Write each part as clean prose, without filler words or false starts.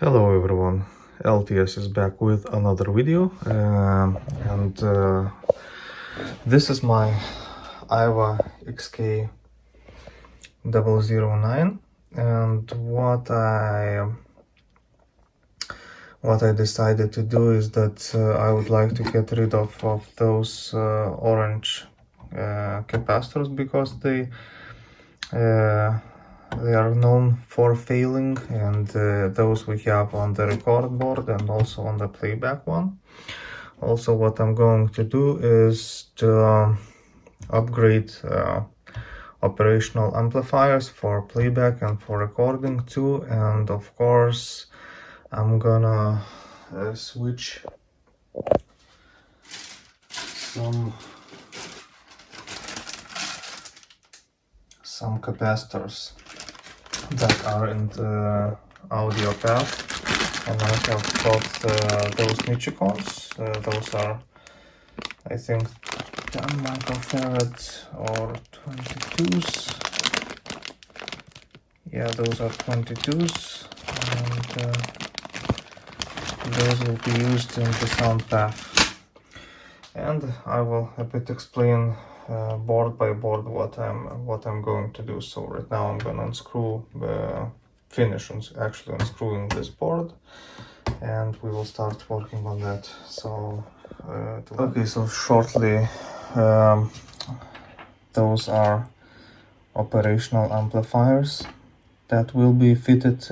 Hello everyone, LTS is back with another video, and this is my AIWA XK-009, and what I decided to do is that I would like to get rid of those orange capacitors, because they are known for failing, and those we have on the record board and also on the playback one. Also, what I'm going to do is to upgrade operational amplifiers for playback and for recording too, and of course I'm gonna switch some capacitors that are in the audio path, and I have got those Nichicons. Those are, I think, 10 microfarad or 22s. Yeah, those are 22s, and those will be used in the sound path. And I will a bit explain board by board what I'm going to do. So right now I'm gonna unscrew finish actually unscrewing this board, and we will start working on that. So okay, so shortly, those are operational amplifiers that will be fitted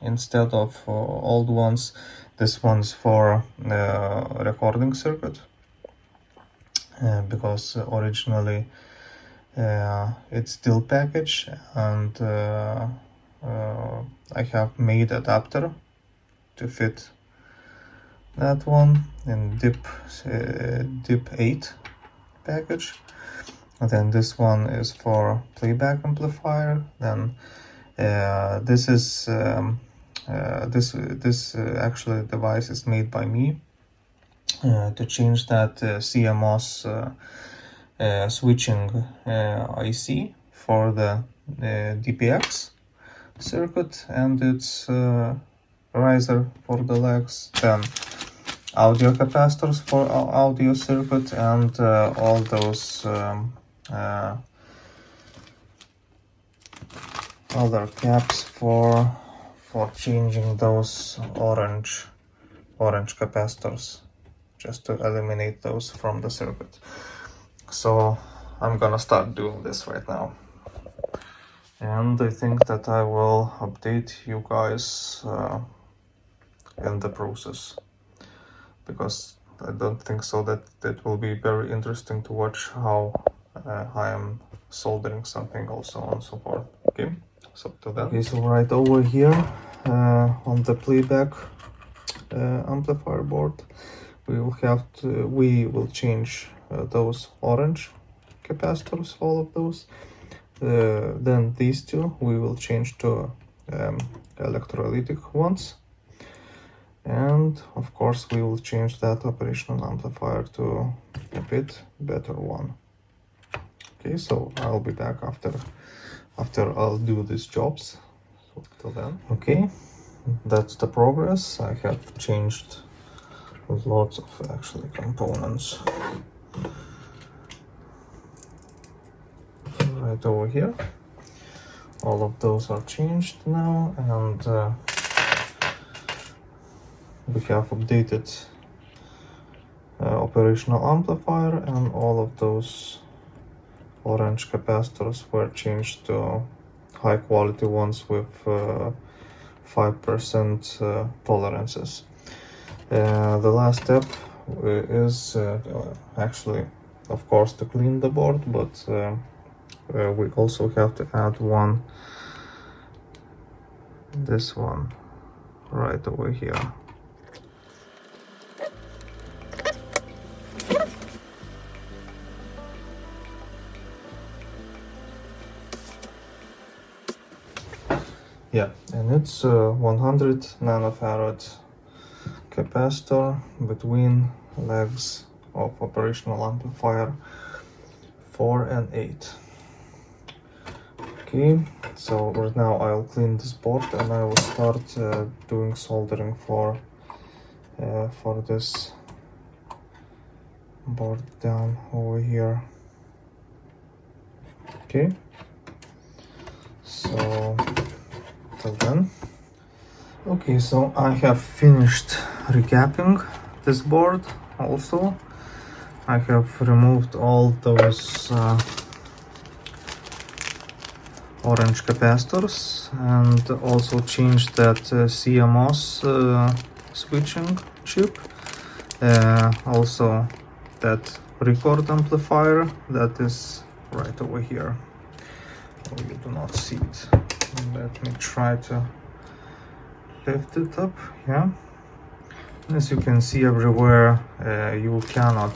instead of old ones. This one's for recording circuit, because originally it's still packaged, and I have made adapter to fit that one in DIP 8 package. And then this one is for playback amplifier. Then this is actually device is made by me to change that CMOS switching IC for the DPX circuit, and its riser for the legs, then audio capacitors for audio circuit, and all those other caps for changing those orange capacitors, just to eliminate those from the circuit. So I'm gonna start doing this right now, and I think that I will update you guys in the process, because I don't think so that it will be very interesting to watch how I am soldering something also and so forth. Okay, so to that. Okay, so right over here on the playback amplifier board, we will change those orange capacitors, all of those. Then these two we will change to electrolytic ones, and of course we will change that operational amplifier to a bit better one. Okay, so I'll be back after I'll do these jobs. So till then. Okay, that's the progress. I have changed lots of actually components right over here. All of those are changed now, and we have updated operational amplifier, and all of those orange capacitors were changed to high quality ones with 5% tolerances. The last step is actually, of course, to clean the board, but we also have to add this one right over here. Yeah, and it's 100 nanofarad capacitor between legs of operational amplifier 4 and 8. Okay, so right now I'll clean this board and I will start doing soldering for this board down over here. Okay, so till then. Okay, so I have finished recapping this board also. I have removed all those orange capacitors and also changed that CMOS switching chip. Also that record amplifier that is right over here. Oh, you do not see it. Let me try to lift it up. Yeah. As you can see everywhere, you cannot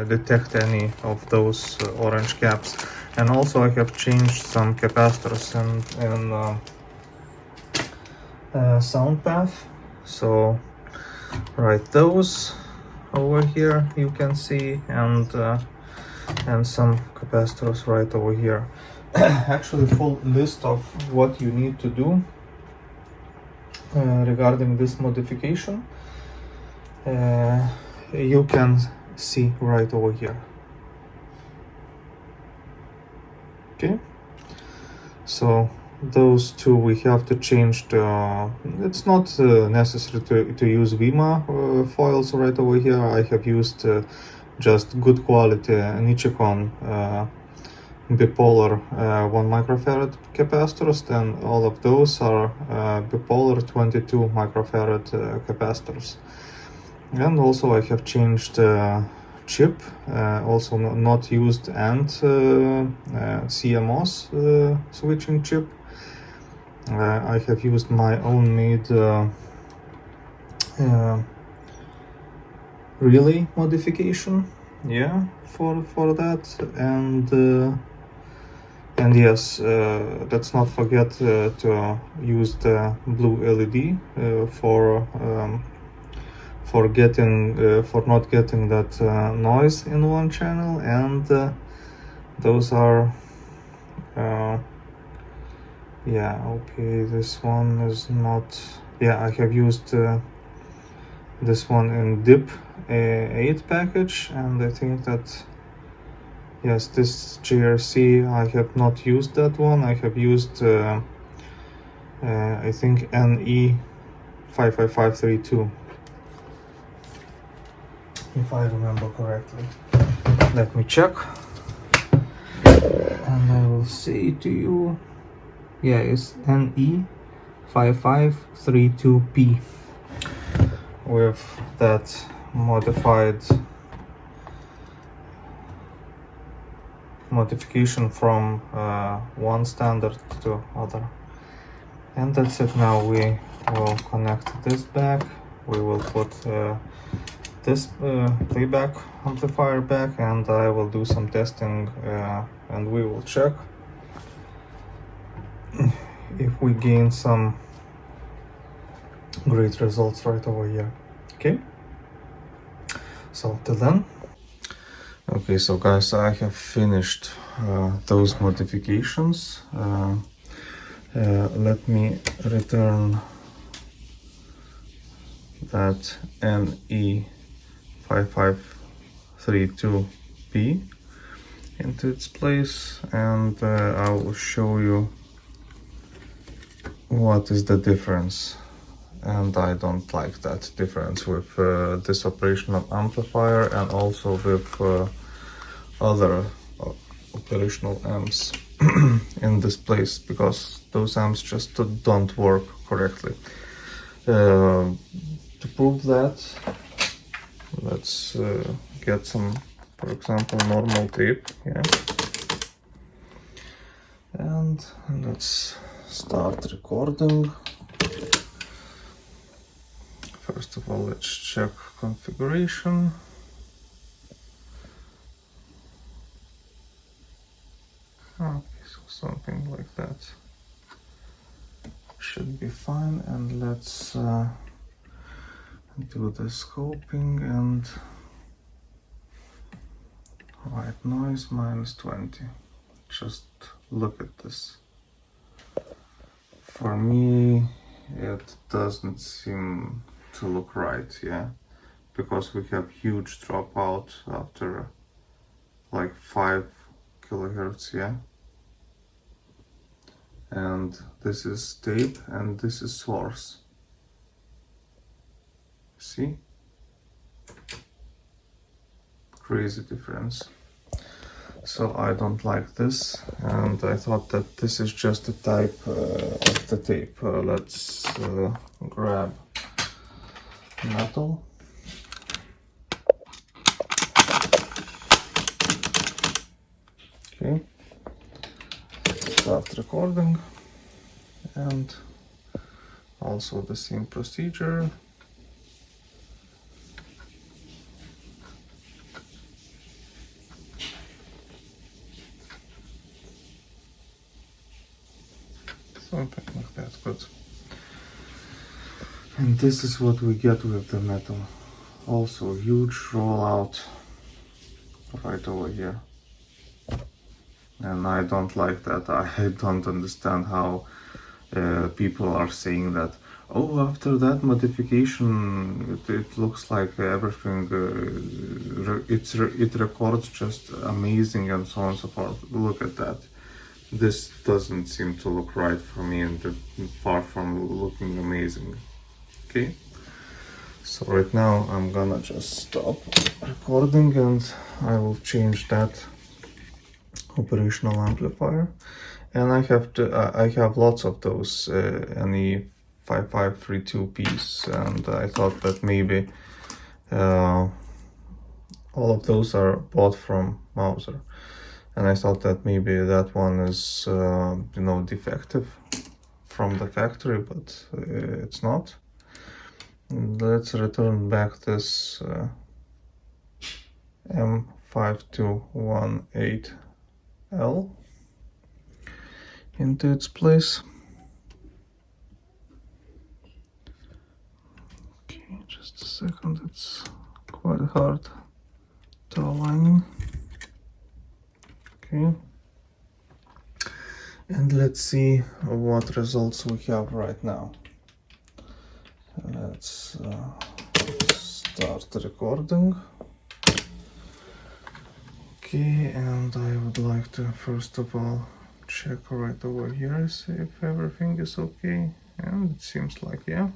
detect any of those orange caps. And also I have changed some capacitors in sound path. So right, those over here you can see, and some capacitors right over here. Actually, full list of what you need to do regarding this modification you can see right over here. Okay, so those two we have to change to it's not necessary to use VIMA foils right over here. I have used just good quality Nichicon bipolar 1 microfarad capacitors. Then all of those are bipolar 22 microfarad capacitors. And also I have changed chip, also not used, and CMOS switching chip. I have used my own made relay modification, yeah, for that. And yes, let's not forget to use the blue LED for not getting that noise in one channel. And those are yeah, okay, this one is not, yeah, I have used this one in DIP 8 package, and I think that yes, this GRC I have not used that one. I have used I think NE55532, if I remember correctly. Let me check and I will say to you, yeah, it's NE5532P with that modification from one standard to other. And that's it. Now we will connect this back. We will put this playback amplifier back, and I will do some testing and we will check if we gain some great results right over here. Okay, so till then. Okay, so guys, I have finished those modifications. Let me return that NE5532P into its place, and I will show you what is the difference. And I don't like that difference with this operational amplifier and also with other operational amps in this place, because those amps just don't work correctly. To prove that, let's get some, for example, normal tape, yeah, and let's start recording. First of all, let's check configuration. Okay, so something like that should be fine. And let's do the scoping and white noise -20. Just look at this. for me it doesn't seem to look right, yeah, because we have huge dropout after like 5 kilohertz, yeah, and this is tape and this is source. See, crazy difference. So I don't like this, and I thought that this is just the type of the tape. Let's grab metal. Okay, start recording, and also the same procedure. Something like that, good. And this is what we get with the metal. Also huge rollout right over here. And I don't like that. I don't understand how people are saying that, oh, after that modification it looks like everything it records just amazing and so on and so forth. Look at that. This doesn't seem to look right for me, and far from looking amazing. Okay, so right now I'm gonna just stop recording and I will change that operational amplifier. And I have lots of those NE5532Ps, and I thought that maybe all of those are bought from Mauser, and I thought that maybe that one is you know, defective from the factory, but it's not. Let's return back this M5218L into its place. Okay, just a second, it's quite hard to align. Okay, and let's see what results we have right now. Let's start recording. Okay, and I would like to first of all check right over here, see if everything is okay, and it seems like, yeah,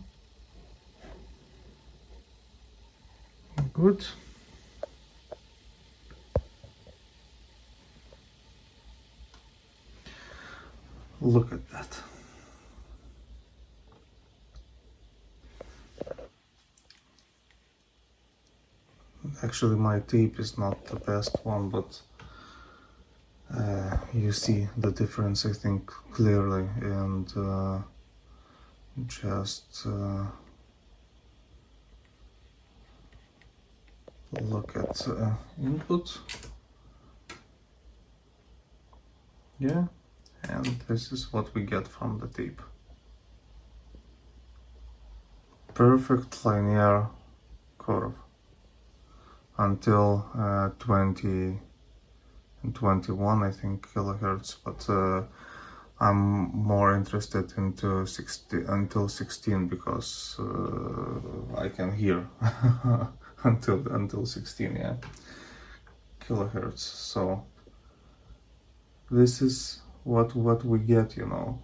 good. Look at that. Actually, my tape is not the best one, but you see the difference, I think, clearly. And just look at input. Yeah, and this is what we get from the tape. Perfect linear curve until 20 and 21, I think, kilohertz, but I'm more interested into 60 until 16, because I can hear until 16, yeah, kilohertz. So this is what we get, you know,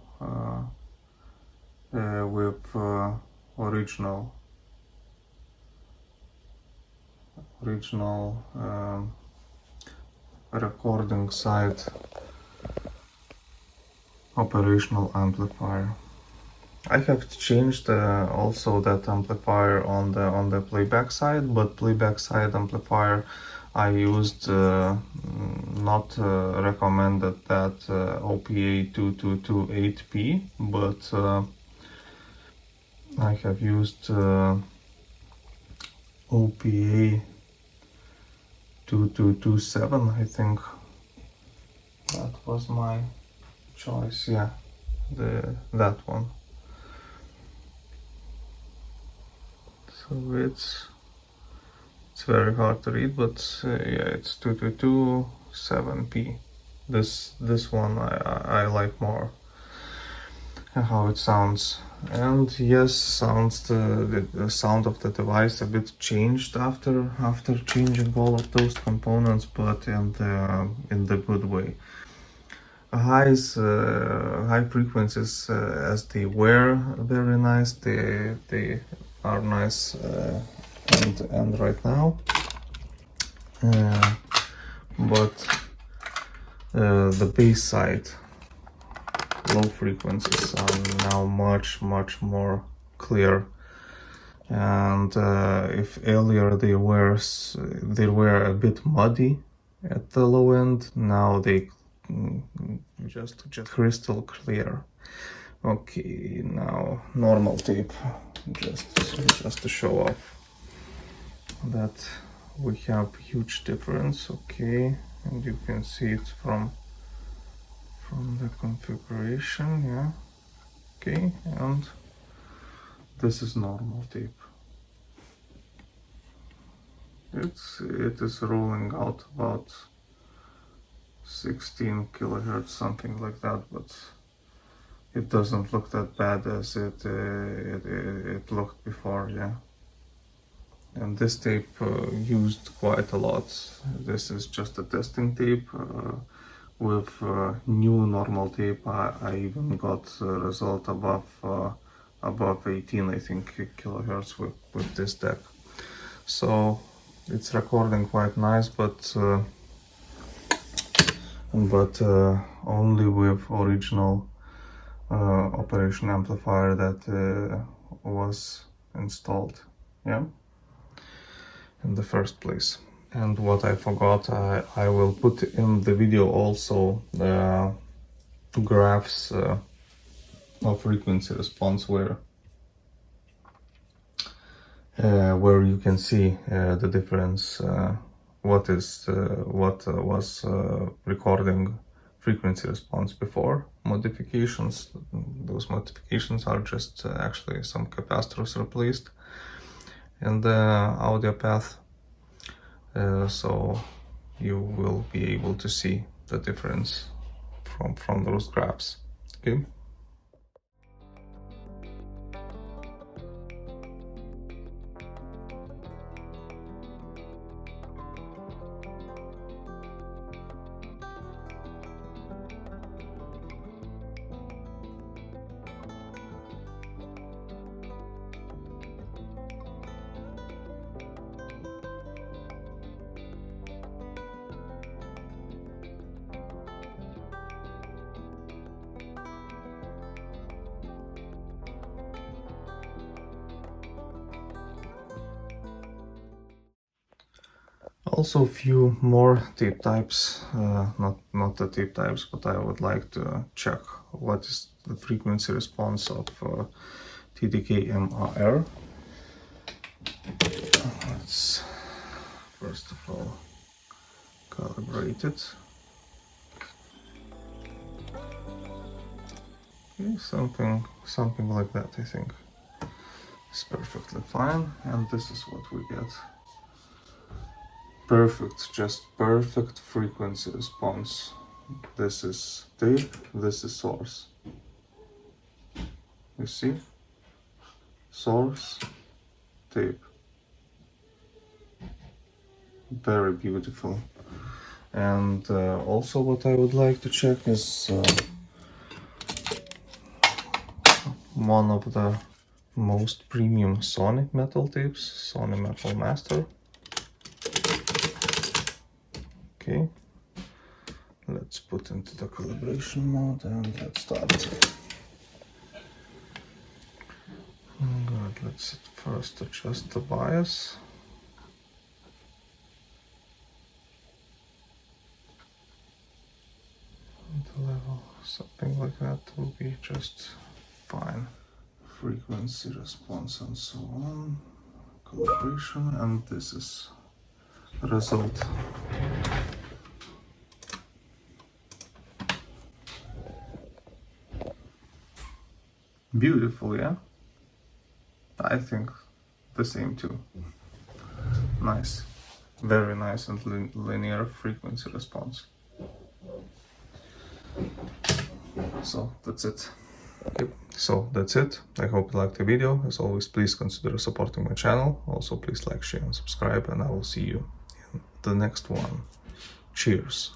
with original recording side operational amplifier. I have changed also that amplifier on the playback side, but playback side amplifier I used not recommended that OPA 2228P, but I have used OPA 2227, I think. That was my choice, yeah, that one. So it's very hard to read, but yeah, it's 2227P. This one I like more. how it sounds. And yes, sounds the sound of the device a bit changed after changing all of those components, but in the good way. High frequencies, as they were very nice, they are nice and right now, but the bass side low frequencies are now much more clear. And if earlier they were a bit muddy at the low end, now they just crystal clear. Okay, now normal tape, just to show off that we have huge difference. Okay, and you can see it from the configuration, yeah. Okay, and this is normal tape. It is rolling out about 16 kilohertz, something like that, but it doesn't look that bad as it looked before, yeah. And this tape used quite a lot. This is just a testing tape. With new normal tape, I even got a result above 18, I think, kilohertz with this deck. So it's recording quite nice, but only with original operation amplifier that was installed, yeah, in the first place. And what I forgot, I will put in the video also graphs of frequency response where you can see the difference, what was recording frequency response before modifications. Those modifications are just actually some capacitors replaced in the audio path. So you will be able to see the difference from those graphs. Okay. Also, a few more tape types, not the tape types, but I would like to check what is the frequency response of TDK-MAR. Let's first of all calibrate it. Okay, something like that, I think, is perfectly fine, and this is what we get. Perfect, just perfect frequency response. This is tape, this is source. You see? Source, tape. Very beautiful. And also what I would like to check is one of the most premium Sony metal tapes, Sony Metal Master. Okay, let's put into the calibration mode and let's start. Good, let's first adjust the bias. The level, something like that will be just fine. Frequency response and so on. Calibration, and this is the result. Beautiful, yeah? I think the same too. Nice. Very nice and linear frequency response. So that's it. Yep. So that's it. I hope you liked the video. As always, please consider supporting my channel. Also, please like, share, and subscribe, and I will see you in the next one. Cheers.